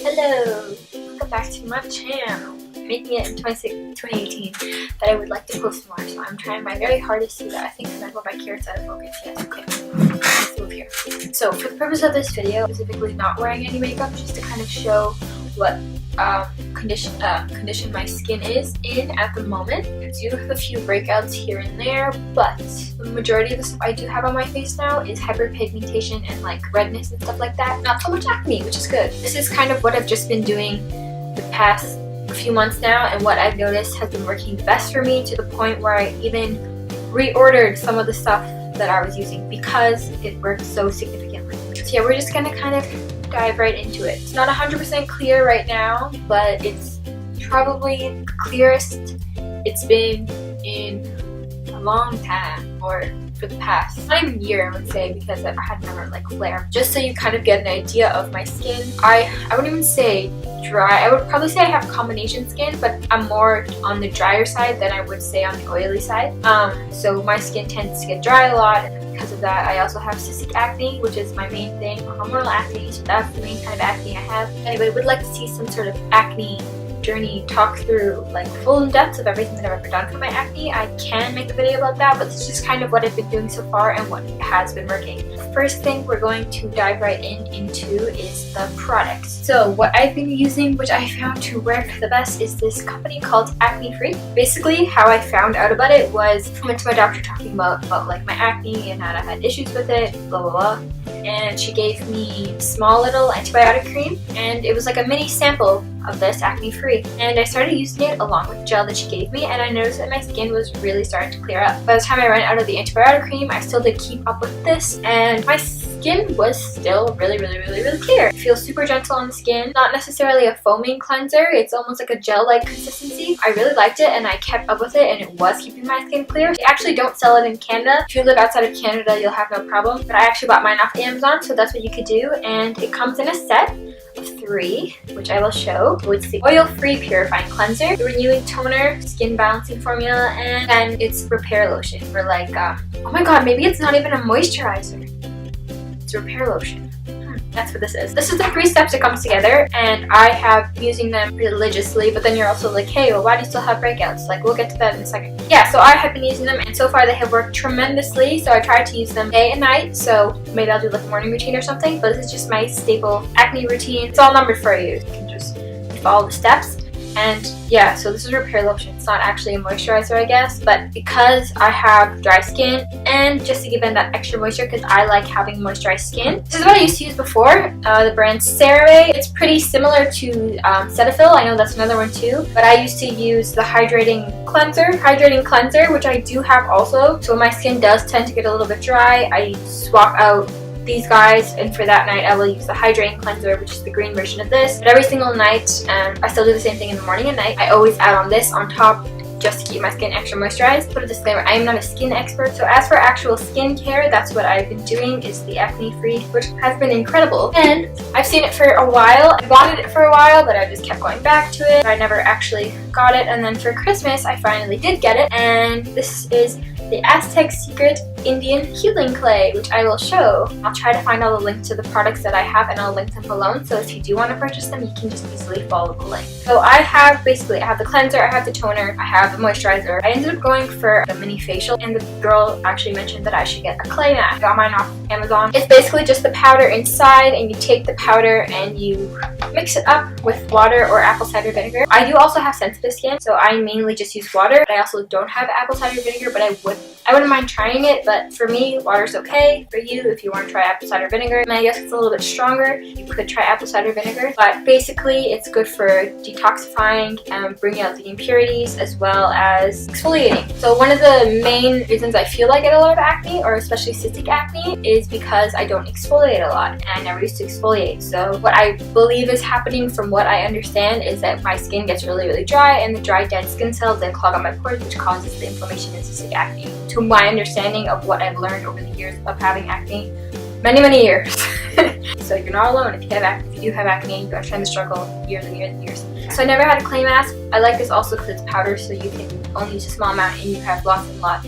Hello! Welcome back to my channel. Making it in 2018 that I would like to post more, so I'm trying my very hardest to do that. I think I'm going my carrots out of focus. Yes, okay. Let's move here. So for the purpose of this video, specifically not wearing any makeup, just to kind of show what condition my skin is in at the moment. I do have a few breakouts here and there, but the majority of the stuff I do have on my face now is hyperpigmentation and like redness and stuff like that. Not so much acne, which is good. This is kind of what I've just been doing the past few months now, and what I've noticed has been working the best for me, to the point where I even reordered some of the stuff that I was using because it worked so significantly. So yeah, we're just gonna kind of dive right into it. It's not 100% clear right now, but it's probably the clearest it's been in a long time, or for the past, not even a year I would say, because I had never like flare. Just so you kind of get an idea of my skin, I wouldn't even say dry. I would probably say I have combination skin, but I'm more on the drier side than I would say on the oily side. So my skin tends to get dry a lot, and because of that I also have cystic acne, which is my main thing, hormonal acne. So that's the main kind of acne I have. If anybody would like to see some sort of acne journey talk through, like full in depth of everything that I've ever done for my acne, I can make a video about that, but this is just kind of what I've been doing so far and what has been working. The first thing we're going to dive right into is the products. So what I've been using, which I found to work the best, is this company called Acne Free. Basically how I found out about it was I went to my doctor talking about like my acne and how I had issues with it, blah blah blah, and she gave me small little antibiotic cream, and it was like a mini sample of this Acne Free, and I started using it along with the gel that she gave me, and I noticed that my skin was really starting to clear up. By the time I ran out of the antibiotic cream, I still did keep up with this, and my skin was still really clear. It feels super gentle on the skin, not necessarily a foaming cleanser, it's almost like a gel-like consistency. I really liked it and I kept up with it, and it was keeping my skin clear. They actually don't sell it in Canada. If you live outside of Canada, you'll have no problem, but I actually bought mine off Amazon, so that's what you could do, and it comes in a set of 3, which I will show. So it's the oil-free purifying cleanser, the renewing toner, skin balancing formula, and then it's repair lotion. For like, oh my god, maybe it's not even a moisturizer. It's a repair lotion. That's what this is. This is the 3 steps it comes together, and I have been using them religiously, but then you're also like, hey, well, why do you still have breakouts? Like, we'll get to that in a second. Yeah, so I have been using them, and so far they have worked tremendously, so I try to use them day and night, so maybe I'll do like a morning routine or something, but this is just my staple acne routine. It's all numbered for you. You can just follow the steps. And yeah, so this is repair lotion. It's not actually a moisturizer, I guess, but because I have dry skin, and just to give in that extra moisture because I like having moisturized skin. This is what I used to use before, the brand CeraVe. It's pretty similar to Cetaphil. I know that's another one too, but I used to use the hydrating cleanser, which I do have also. So when my skin does tend to get a little bit dry, I swap out these guys, and for that night I will use the hydrating cleanser, which is the green version of this. But every single night, I still do the same thing in the morning and night. I always add on this on top just to keep my skin extra moisturized. Put a disclaimer, I am not a skin expert, so as for actual skincare, that's what I've been doing, is the Acne Free, which has been incredible. And I've seen it for a while. I wanted it for a while, but I just kept going back to it. I never actually got it, and then for Christmas I finally did get it, and this is the Aztec Secret Indian Healing Clay, which I will show. I'll try to find all the links to the products that I have, and I'll link them below, so if you do want to purchase them, you can just easily follow the link. So I have the cleanser, I have the toner, I have the moisturizer. I ended up going for a mini facial, and the girl actually mentioned that I should get a clay mask. I got mine off Amazon. It's basically just the powder inside, and you take the powder and you mix it up with water or apple cider vinegar. I do also have sensitive skin, so I mainly just use water, but I also don't have apple cider vinegar, but I wouldn't mind trying it, but for me, water's okay. For you, if you want to try apple cider vinegar, and I guess it's a little bit stronger, you could try apple cider vinegar, but basically it's good for detoxifying and bringing out the impurities as well as exfoliating. So one of the main reasons I feel I get a lot of acne, or especially cystic acne, is because I don't exfoliate a lot, and I never used to exfoliate. So what I believe is happening, from what I understand, is that my skin gets really dry, and the dry dead skin cells then clog up my pores, which causes the inflammation in cystic acne. To my understanding of what I've learned over the years of having acne, many years. So you're not alone if you have acne. If you do have acne, you are trying to struggle years and years. So I never had a clay mask. I like this also because it's powder, so you can only use a small amount and you have lots and lots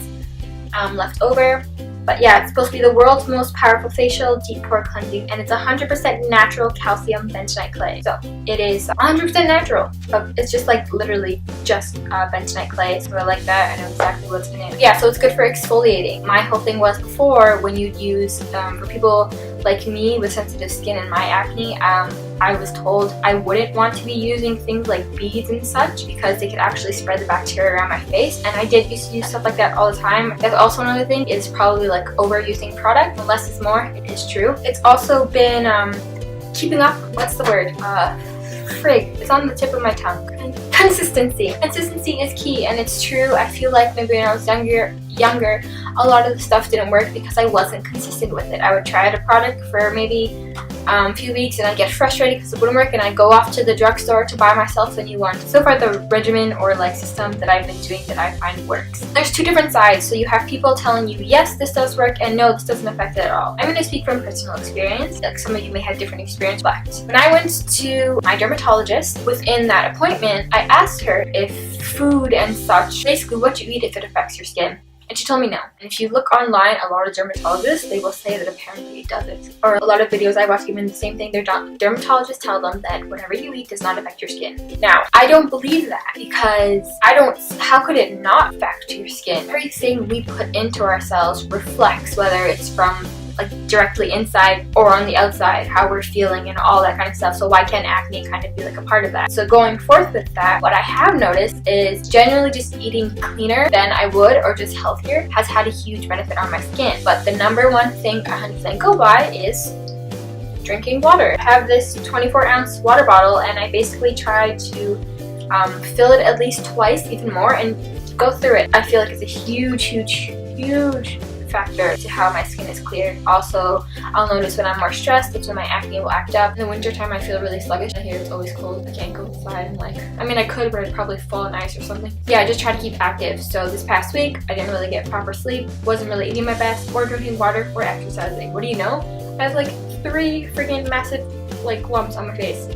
left over. But yeah, it's supposed to be the world's most powerful facial deep pore cleansing, and it's 100% natural calcium bentonite clay. So it is 100% natural. It's just like literally just bentonite clay, sort of like that. I know exactly what's in it. Yeah, so it's good for exfoliating. My whole thing was before, when you'd use for people like me with sensitive skin and my acne, I was told I wouldn't want to be using things like beads and such because they could actually spread the bacteria around my face, and I did used to use stuff like that all the time. That's also another thing, is probably like overusing product. Less is more. It is true. It's also been keeping up. What's the word? Frig. It's on the tip of my tongue. Consistency. Consistency is key, and it's true. I feel like maybe when I was younger, a lot of the stuff didn't work because I wasn't consistent with it. I would try out a product for maybe a few weeks and I'd get frustrated because it wouldn't work, and I'd go off to the drugstore to buy myself a new one. So far, the regimen or like system that I've been doing that I find works. There's two different sides. So you have people telling you, yes, this does work, and no, this doesn't affect it at all. I'm going to speak from personal experience. Like, some of you may have different experience, but when I went to my dermatologist, within that appointment, I asked her if food and such, basically what you eat, if it affects your skin. And she told me no. And if you look online, a lot of dermatologists, they will say that apparently it doesn't. Or a lot of videos I watch even the same thing. Their dermatologists tell them that whatever you eat does not affect your skin. Now, I don't believe that, because how could it not affect your skin? Everything we put into ourselves reflects, whether it's from like directly inside or on the outside, how we're feeling and all that kind of stuff. So why can't acne kind of be like a part of that? So going forth with that, what I have noticed is generally just eating cleaner than I would, or just healthier, has had a huge benefit on my skin. But the number one thing I 100% go by is drinking water. I have this 24-ounce water bottle, and I basically try to fill it at least twice, even more, and go through it. I feel like it's a huge factor to how my skin is cleared. Also, I'll notice when I'm more stressed, that's when my acne will act up. In the winter time, I feel really sluggish. I hear it's always cold. I can't go outside, and I could, but I'd probably fall on ice or something. Yeah, I just try to keep active. So this past week, I didn't really get proper sleep, wasn't really eating my best, or drinking water, or exercising. What do you know? I have like 3 freaking massive like lumps on my face.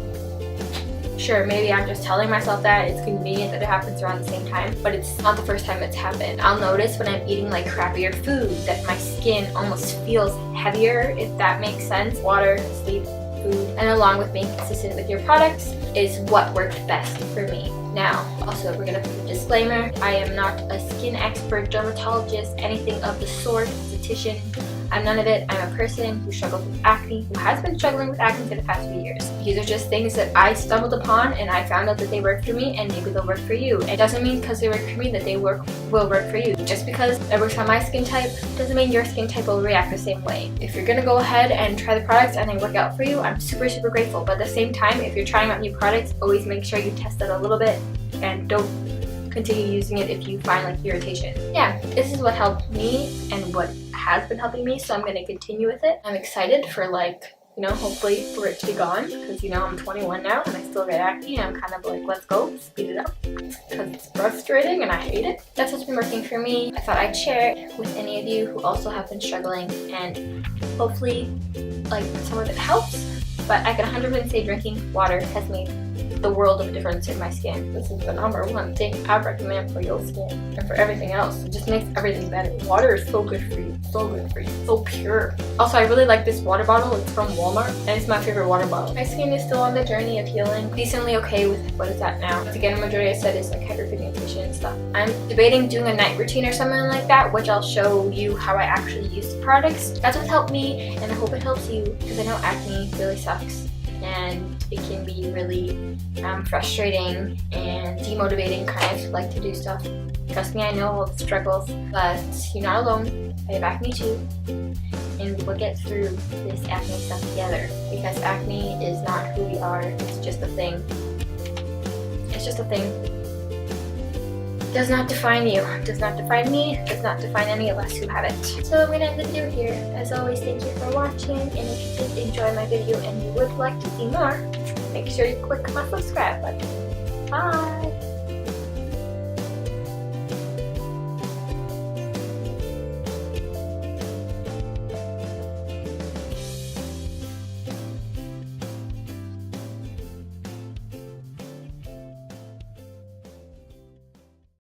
Sure, maybe I'm just telling myself that it's convenient that it happens around the same time, but it's not the first time it's happened. I'll notice when I'm eating like crappier food that my skin almost feels heavier, if that makes sense. Water, sleep, food, and along with being consistent with your products is what worked best for me. Now, also, we're gonna put a disclaimer. I am not a skin expert, dermatologist, anything of the sort, esthetician. I'm none of it. I'm a person who struggles with acne, who has been struggling with acne for the past few years. These are just things that I stumbled upon, and I found out that they work for me, and maybe they'll work for you. It doesn't mean because they work for me that they will work for you. Just because it works on my skin type doesn't mean your skin type will react the same way. If you're gonna go ahead and try the products and they work out for you, I'm super grateful. But at the same time, if you're trying out new products, always make sure you test it a little bit and don't continue using it if you find like irritation. Yeah, this is what helped me and what has been helping me, so I'm going to continue with it. I'm excited for hopefully for it to be gone, because I'm 21 now and I still get acne, and I'm kind of like, let's go, speed it up, because it's frustrating and I hate it. That's what's been working for me. I thought I'd share it with any of you who also have been struggling, and hopefully like some of it helps. But I can 100% say drinking water has made the world of difference in my skin. This is the number one thing I recommend for your skin and for everything else. It just makes everything better. Water is so good for you, so pure. Also, I really like this water bottle. It's from Walmart, and it's my favorite water bottle. My skin is still on the journey of healing, decently okay with what it's at now. Again, the majority I said is like hyperpigmentation and stuff. I'm debating doing a night routine or something like that, which I'll show you how I actually use the products. That's what helped me, and I hope it helps you, because I know acne really sucks, and it can be really frustrating and demotivating kind of like to do stuff. Trust me, I know all the struggles, but you're not alone. I have acne too, and we'll get through this acne stuff together, because acne is not who we are. It's just a thing. It's just a thing. Does not define you, does not define me, does not define any of us who have it. So I'm gonna end the video here. As always, thank you for watching, and if you did enjoy my video and you would like to see more, make sure you click my subscribe button. Bye!